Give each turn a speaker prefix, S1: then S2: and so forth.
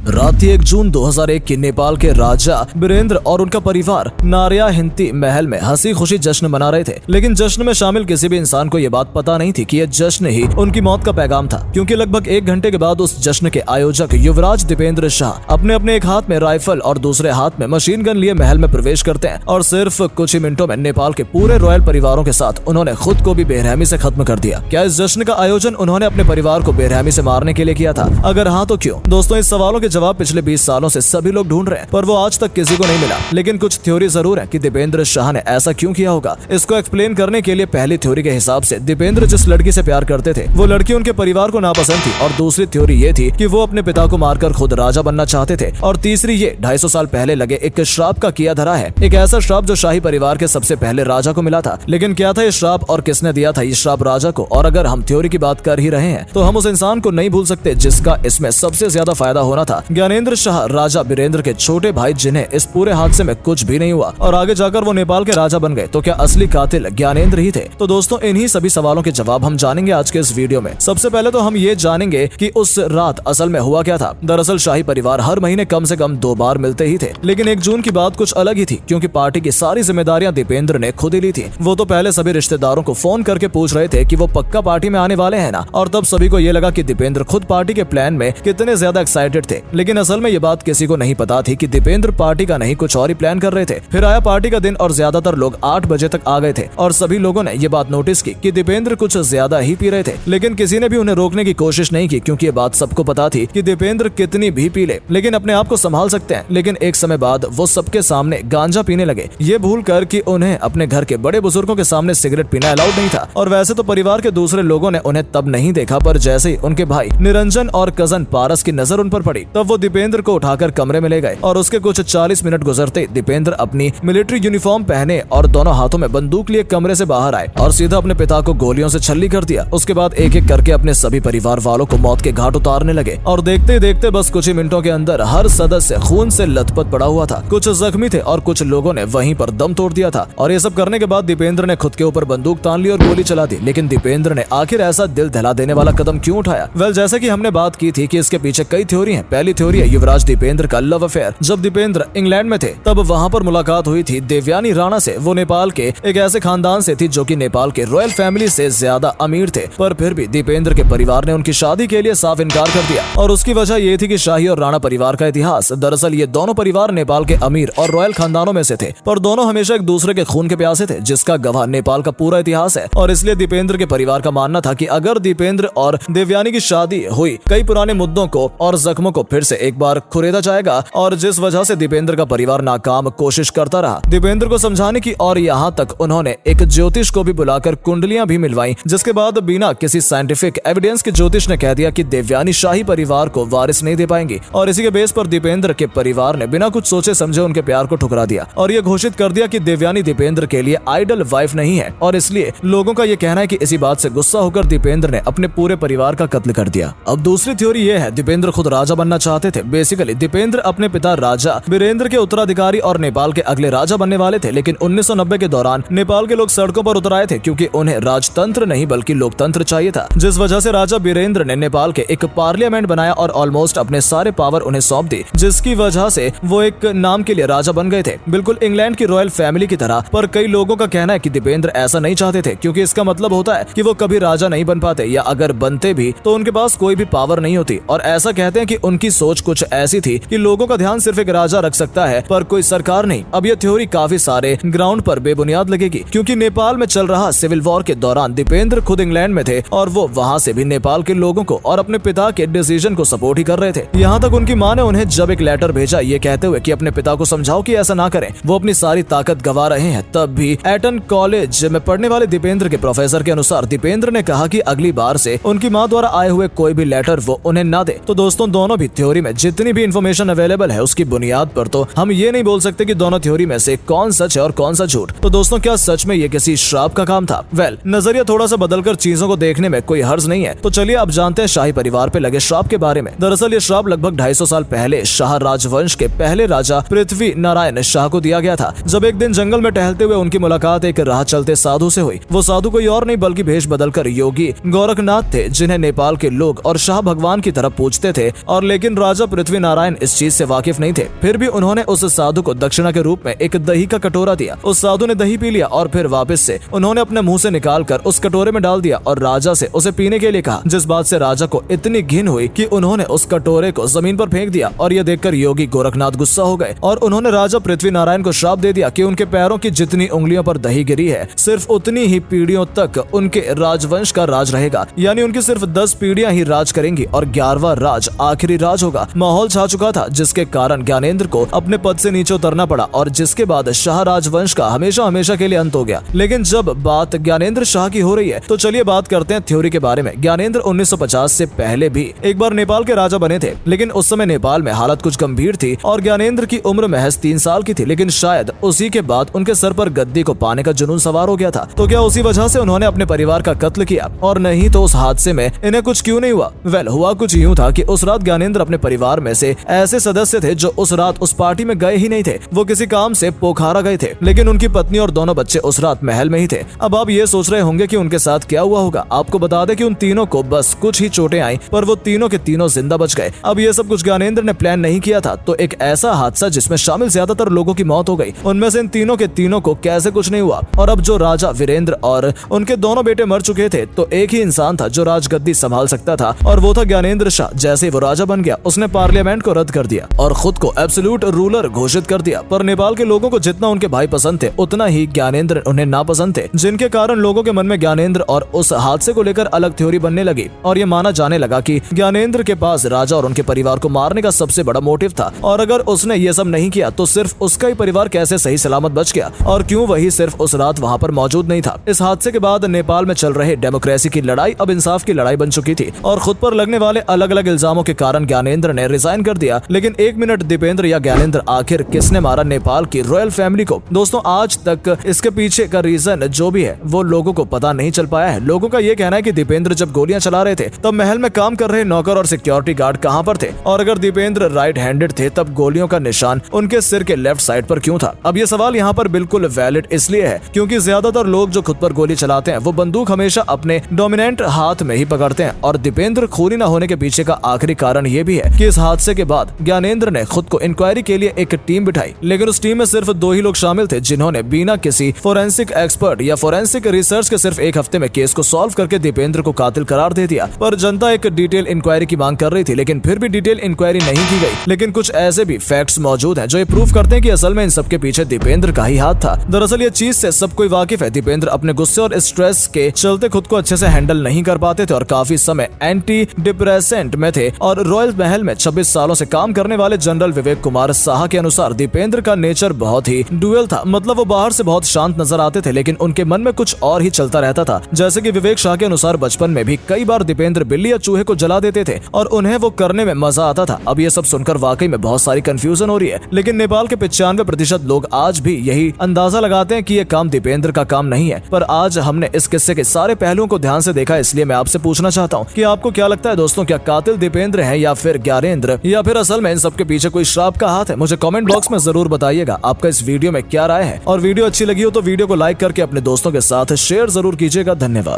S1: रात थी 1 जून 2001 की। नेपाल के राजा वीरेंद्र और उनका परिवार नारायणहिन्ती महल में हंसी खुशी जश्न मना रहे थे। लेकिन जश्न में शामिल किसी भी इंसान को ये बात पता नहीं थी कि यह जश्न ही उनकी मौत का पैगाम था, क्योंकि लगभग 1 घंटे के बाद उस जश्न के आयोजक युवराज दीपेंद्र शाह अपने एक हाथ में राइफल और दूसरे हाथ में मशीन गन लिए महल में प्रवेश करते हैं और सिर्फ कुछ ही मिनटों में नेपाल के पूरे रॉयल परिवारों के साथ उन्होंने खुद को भी बेरहमी से खत्म कर दिया। क्या इस जश्न का आयोजन उन्होंने अपने परिवार को बेरहमी से मारने के लिए किया था? अगर हाँ तो क्यों? दोस्तों, इस सवालों के जवाब पिछले 20 सालों से सभी लोग ढूंढ रहे हैं, पर वो आज तक किसी को नहीं मिला। लेकिन कुछ थ्योरी जरूर है कि दीपेंद्र शाह ने ऐसा क्यों किया होगा। इसको एक्सप्लेन करने के लिए पहली थ्योरी के हिसाब से दीपेंद्र जिस लड़की से प्यार करते थे वो लड़की उनके परिवार को नापसंद थी, और दूसरी थ्योरी ये थी कि वो अपने पिता को मारकर खुद राजा बनना चाहते थे, और तीसरी ये 250 साल पहले लगे एक श्राप का किया धरा है, एक ऐसा श्राप जो शाही परिवार के सबसे पहले राजा को मिला था। लेकिन क्या था ये श्राप और किसने दिया था ये श्राप राजा को? और अगर हम थ्योरी की बात कर ही रहे हैं तो हम उस इंसान को नहीं भूल सकते जिसका इसमें सबसे ज्यादा फायदा होना था, ज्ञानेंद्र शाह, राजा वीरेंद्र के छोटे भाई, जिन्हें इस पूरे हादसे में कुछ भी नहीं हुआ और आगे जाकर वो नेपाल के राजा बन गए। तो क्या असली कातिल ज्ञानेंद्र ही थे? तो दोस्तों, इन्हीं सभी सवालों के जवाब हम जानेंगे आज के इस वीडियो में। सबसे पहले तो हम ये जानेंगे कि उस रात असल में हुआ क्या था। दरअसल शाही परिवार हर महीने कम से कम 2 बार मिलते ही थे, लेकिन 1 जून की बात कुछ अलग ही थी, क्योंकि पार्टी की सारी जिम्मेदारियां दीपेंद्र ने खुद ही ली थी। वो तो पहले सभी रिश्तेदारों को फोन करके पूछ रहे थे कि वो पक्का पार्टी में आने वाले हैं ना, और तब सभी को ये लगा कि दीपेंद्र खुद पार्टी के प्लान में कितने ज्यादा एक्साइटेड थे। लेकिन असल में ये बात किसी को नहीं पता थी कि दीपेंद्र पार्टी का नहीं कुछ और ही प्लान कर रहे थे। फिर आया पार्टी का दिन और ज्यादातर लोग 8 बजे तक आ गए थे, और सभी लोगों ने ये बात नोटिस की कि दीपेंद्र कुछ ज्यादा ही पी रहे थे। लेकिन किसी ने भी उन्हें रोकने की कोशिश नहीं की, क्योंकि ये बात सबको पता थी कि दीपेंद्र कितनी भी पी ले लेकिन अपने आप को संभाल सकते हैं। लेकिन एक समय बाद वो सबके सामने गांजा पीने लगे, ये भूल कर कि उन्हें अपने घर के बड़े बुजुर्गों के सामने सिगरेट पीना अलाउड नहीं था। और वैसे तो परिवार के दूसरे लोगों ने उन्हें तब नहीं देखा, पर जैसे ही उनके भाई निरंजन और कजन पारस की नजर उन पर पड़ी, तब वो दीपेंद्र को उठाकर कमरे में ले गए। और उसके कुछ 40 मिनट गुजरते दीपेंद्र अपनी मिलिट्री यूनिफॉर्म पहने और दोनों हाथों में बंदूक लिए कमरे से बाहर आए और सीधा अपने पिता को गोलियों से छल्ली कर दिया। उसके बाद एक एक करके अपने सभी परिवार वालों को मौत के घाट उतारने लगे, और देखते देखते बस कुछ ही मिनटों के अंदर हर सदस्य खून से लथपथ पड़ा हुआ था। कुछ जख्मी थे और कुछ लोगों ने वहीं पर दम तोड़ दिया था। और ये सब करने के बाद दीपेंद्र ने खुद के ऊपर बंदूक तान ली और गोली चला दी। लेकिन दीपेंद्र ने आखिर ऐसा दिल दहला देने वाला कदम क्यों उठाया? वेल, जैसे कि हमने बात की थी कि इसके पीछे कई थ्योरी हैं। पहली थ्योरी है युवराज दीपेंद्र का लव अफेयर। जब दीपेंद्र इंग्लैंड में थे तब वहां पर मुलाकात हुई थी देवयानी राणा से। वो नेपाल के एक ऐसे खानदान से थी जो कि नेपाल के रॉयल फैमिली से ज्यादा अमीर थे, पर फिर भी दीपेंद्र के परिवार ने उनकी शादी के लिए साफ इनकार कर दिया। और उसकी वजह ये थी कि शाही और राणा परिवार का इतिहास। दरअसल ये दोनों परिवार नेपाल के अमीर और रॉयल खानदानों में से थे, पर दोनों हमेशा एक दूसरे के खून के प्यासे थे, जिसका गवाह नेपाल का पूरा इतिहास है। और इसलिए दीपेंद्र के परिवार का मानना था कि अगर दीपेंद्र और देवयानी की शादी हुई, कई पुराने मुद्दों को और जख्मों को फिर से एक बार खुरेदा जाएगा, और जिस वजह से दीपेंद्र का परिवार नाकाम कोशिश करता रहा दीपेंद्र को समझाने की। और यहाँ तक उन्होंने एक ज्योतिष को भी बुलाकर कुंडलियां भी मिलवाई, जिसके बाद बिना किसी साइंटिफिक एविडेंस के ज्योतिष ने कह दिया कि देवयानी शाही परिवार को वारिस नहीं दे पाएंगी। और इसी के बेस पर दीपेंद्र के परिवार ने बिना कुछ सोचे समझे उनके प्यार को ठुकरा दिया और ये घोषित कर दिया कि देवयानी दीपेंद्र के लिए आइडल वाइफ नहीं है। और इसलिए लोगों का ये कहना है कि इसी बात से गुस्सा होकर दीपेंद्र ने अपने पूरे परिवार का कत्ल कर दिया। अब दूसरी थ्योरी ये है, दीपेंद्र खुद राजा बनना चाहते थे। बेसिकली दीपेंद्र अपने पिता राजा वीरेंद्र के उत्तराधिकारी और नेपाल के अगले राजा बनने वाले थे। लेकिन 1990 के दौरान नेपाल के लोग सड़कों पर उतर आए थे, क्योंकि उन्हें राजतंत्र नहीं बल्कि लोकतंत्र चाहिए था। जिस वजह से राजा वीरेंद्र ने नेपाल के एक पार्लियामेंट बनाया और ऑलमोस्ट अपने सारे पावर उन्हें सौंप दी, जिसकी वजह से वो एक नाम के लिए राजा बन गए थे, बिल्कुल इंग्लैंड की रॉयल फैमिली की तरह। पर कई लोगों का कहना है कि दीपेंद्र ऐसा नहीं चाहते थे, क्योंकि इसका मतलब होता है कि वो कभी राजा नहीं बन पाते, या अगर बनते भी तो उनके पास कोई भी पावर नहीं होती। और ऐसा कहते हैं कि उनकी सोच कुछ ऐसी थी कि लोगों का ध्यान सिर्फ एक राजा रख सकता है, पर कोई सरकार नहीं। अब यह थ्योरी काफी सारे ग्राउंड पर बेबुनियाद लगेगी, क्योंकि नेपाल में चल रहा सिविल वॉर के दौरान दीपेंद्र खुद इंग्लैंड में थे, और वो वहां से भी नेपाल के लोगों को और अपने पिता के डिसीजन को सपोर्ट ही कर रहे थे। यहाँ तक उनकी माँ ने उन्हें जब एक लेटर भेजा ये कहते हुए कि अपने पिता को समझाओ कि ऐसा ना करें, वो अपनी सारी ताकत गवा रहे हैं। तब भी एटन कॉलेज में पढ़ने वाले दीपेंद्र के प्रोफेसर के अनुसार दीपेंद्र ने कहा कि अगली बार से उनकी माँ द्वारा आए हुए कोई भी लेटर वो उन्हें ना दे। तो दोस्तों, दोनों भी थ्योरी में जितनी भी इन्फॉर्मेशन अवेलेबल है उसकी बुनियाद पर तो हम ये नहीं बोल सकते कि दोनों थ्योरी में से कौन सच है और कौन सा झूठ। तो दोस्तों, क्या सच में ये किसी श्राप का काम था? वेल, नजरिया थोड़ा सा बदलकर चीजों को देखने में कोई हर्ज नहीं है। तो चलिए अब जानते हैं शाही परिवार पे लगे श्राप के बारे में। दरअसल ये श्राप लगभग 250 साल पहले शाह राजवंश के पहले राजा पृथ्वी नारायण शाह को दिया गया था। जब एक दिन जंगल में टहलते हुए उनकी मुलाकात एक राह चलते साधु से हुई। वो साधु कोई और नहीं बल्कि भेष बदलकर योगी गोरखनाथ थे, जिन्हें नेपाल के लोग और शाह भगवान की तरफ पूजते थे। और लेकिन लेकिन राजा पृथ्वी नारायण इस चीज से वाकिफ नहीं थे। फिर भी उन्होंने उस साधु को दक्षिणा के रूप में एक दही का कटोरा दिया। उस साधु ने दही पी लिया और फिर वापस से उन्होंने अपने मुंह से निकाल कर उस कटोरे में डाल दिया और राजा से उसे पीने के लिए कहा, जिस बात से राजा को इतनी घिन हुई कि उन्होंने उस कटोरे को जमीन पर फेंक दिया। और यह देखकर योगी गोरखनाथ गुस्सा हो गए और उन्होंने राजा पृथ्वी नारायण को श्राप दे दिया कि उनके पैरों की जितनी उंगलियों पर दही गिरी है सिर्फ उतनी ही पीढ़ियों तक उनके राजवंश का राज रहेगा, यानी उनकी सिर्फ 10 पीढ़ियां ही राज करेंगी और 11वां राज आखिरी राज होगा। माहौल छा चुका था जिसके कारण ज्ञानेंद्र को अपने पद से नीचे उतरना पड़ा और जिसके बाद शाह राजवंश का हमेशा हमेशा के लिए अंत हो गया। लेकिन जब बात ज्ञानेंद्र शाह की हो रही है तो चलिए बात करते हैं थ्योरी के बारे में। ज्ञानेंद्र 1950 से पहले भी एक बार नेपाल के राजा बने थे, लेकिन उस समय नेपाल में हालत कुछ गंभीर थी और ज्ञानेंद्र की उम्र महज 3 साल की थी। लेकिन शायद उसी के बाद उनके सर पर गद्दी को पाने का जुनून सवार हो गया था। तो क्या उसी वजह से उन्होंने अपने परिवार का कत्ल किया? और नहीं तो उस हादसे में इन्हें कुछ क्यों नहीं हुआ? हुआ कुछ यूं था कि उस रात ज्ञानेंद्र अपने परिवार में से ऐसे सदस्य थे जो उस रात उस पार्टी में गए ही नहीं थे। वो किसी काम से पोखरा गए थे, लेकिन उनकी पत्नी और दोनों बच्चे उस रात महल में ही थे। अब आप ये सोच रहे होंगे कि उनके साथ क्या हुआ होगा। आपको बता दें कि उन तीनों को बस कुछ ही चोटें आई, पर वो तीनों के तीनों जिंदा बच गए। अब ये सब कुछ ज्ञानेंद्र ने प्लान नहीं किया था, तो एक ऐसा हादसा जिसमें शामिल ज्यादातर लोगों की मौत हो गई, उनमें से इन तीनों के तीनों को कैसे कुछ नहीं हुआ। और अब जो राजा वीरेंद्र और उनके दोनों बेटे मर चुके थे, तो एक ही इंसान था जो राजगद्दी संभाल सकता था और वो था ज्ञानेंद्र शाह। जैसे वो राजा बन गया, उसने पार्लियामेंट को रद्द कर दिया और खुद को एब्सोल्यूट रूलर घोषित कर दिया। पर नेपाल के लोगों को जितना उनके भाई पसंद थे, उतना ही ज्ञानेंद्र उन्हें नापसंद थे, जिनके कारण लोगों के मन में ज्ञानेंद्र और उस हादसे को लेकर अलग थ्योरी बनने लगी और ये माना जाने लगा कि ज्ञानेंद्र के पास राजा और उनके परिवार को मारने का सबसे बड़ा मोटिव था। और अगर उसने ये सब नहीं किया तो सिर्फ उसका ही परिवार कैसे सही सलामत बच गया, और क्यों वही सिर्फ उस रात वहाँ पर मौजूद नहीं था। इस हादसे के बाद नेपाल में चल रहे डेमोक्रेसी की लड़ाई अब इंसाफ की लड़ाई बन चुकी थी और खुद पर लगने वाले अलग अलग इल्जामों के कारण ज्ञानेंद्र ने रिजाइन कर दिया। लेकिन एक मिनट, दीपेंद्र या ज्ञानेंद्र, आखिर किसने मारा नेपाल की रॉयल फैमिली को? दोस्तों, आज तक इसके पीछे का रीजन जो भी है वो लोगों को पता नहीं चल पाया है। लोगों का ये कहना है कि दीपेंद्र जब गोलियां चला रहे थे तब महल में काम कर रहे नौकर और सिक्योरिटी गार्ड कहां पर थे, और अगर दीपेंद्र राइट हैंडेड थे तब गोलियों का निशान उनके सिर के लेफ्ट साइड पर क्यों था? अब ये सवाल यहाँ पर बिल्कुल वैलिड इसलिए है क्योंकि ज्यादातर लोग जो खुद पर गोली चलाते हैं वो बंदूक हमेशा अपने डोमिनेंट हाथ में ही पकड़ते हैं, और दीपेंद्र खूनी न होने के पीछे का आखिरी कारण ये भी है कि इस हादसे के बाद ज्ञानेंद्र ने खुद को इंक्वायरी के लिए एक टीम बिठाई, लेकिन उस टीम में सिर्फ 2 ही लोग शामिल थे जिन्होंने बिना किसी फोरेंसिक एक्सपर्ट या फोरेंसिक रिसर्च के सिर्फ एक हफ्ते में केस को सॉल्व करके दीपेंद्र को कातिल करार दे दिया। पर जनता एक डिटेल इंक्वायरी की मांग कर रही थी, लेकिन फिर भी डिटेल इंक्वायरी नहीं की गई। लेकिन कुछ ऐसे भी फैक्ट्स मौजूद हैं जो ये प्रूफ करते हैं कि असल में इन सबके पीछे दीपेंद्र का ही हाथ था। दरअसल ये चीज से सब कोई वाकिफ है। दीपेंद्र अपने गुस्से और स्ट्रेस के चलते खुद को अच्छे से हैंडल नहीं कर पाते थे और काफी समय एंटी डिप्रेसेंट में थे। और रॉयल महल में 26 सालों से काम करने वाले जनरल विवेक कुमार साहा के अनुसार दीपेंद्र का नेचर बहुत ही डुअल था। मतलब वो बाहर से बहुत शांत नजर आते थे, लेकिन उनके मन में कुछ और ही चलता रहता था। जैसे कि विवेक शाह के अनुसार बचपन में भी कई बार दीपेंद्र बिल्ली या चूहे को जला देते थे और उन्हें वो करने में मजा आता था। अब ये सब सुनकर वाकई में बहुत सारी कंफ्यूजन हो रही है, लेकिन नेपाल के 95% लोग आज भी यही अंदाजा लगाते हैं कि ये काम दीपेंद्र का काम नहीं है। पर आज हमने इस किस्से के सारे पहलुओं को ध्यान से देखा, इसलिए मैं आपसे पूछना चाहता हूँ कि आपको क्या लगता है दोस्तों, क्या कातिल दीपेंद्र है या फिर ज्ञानेंद्र, या फिर असल में इन सब के पीछे कोई श्राप का हाथ है? मुझे कमेंट बॉक्स में जरूर बताइएगा आपका इस वीडियो में क्या राय है। और वीडियो अच्छी लगी हो तो वीडियो को लाइक करके अपने दोस्तों के साथ शेयर जरूर कीजिएगा। धन्यवाद।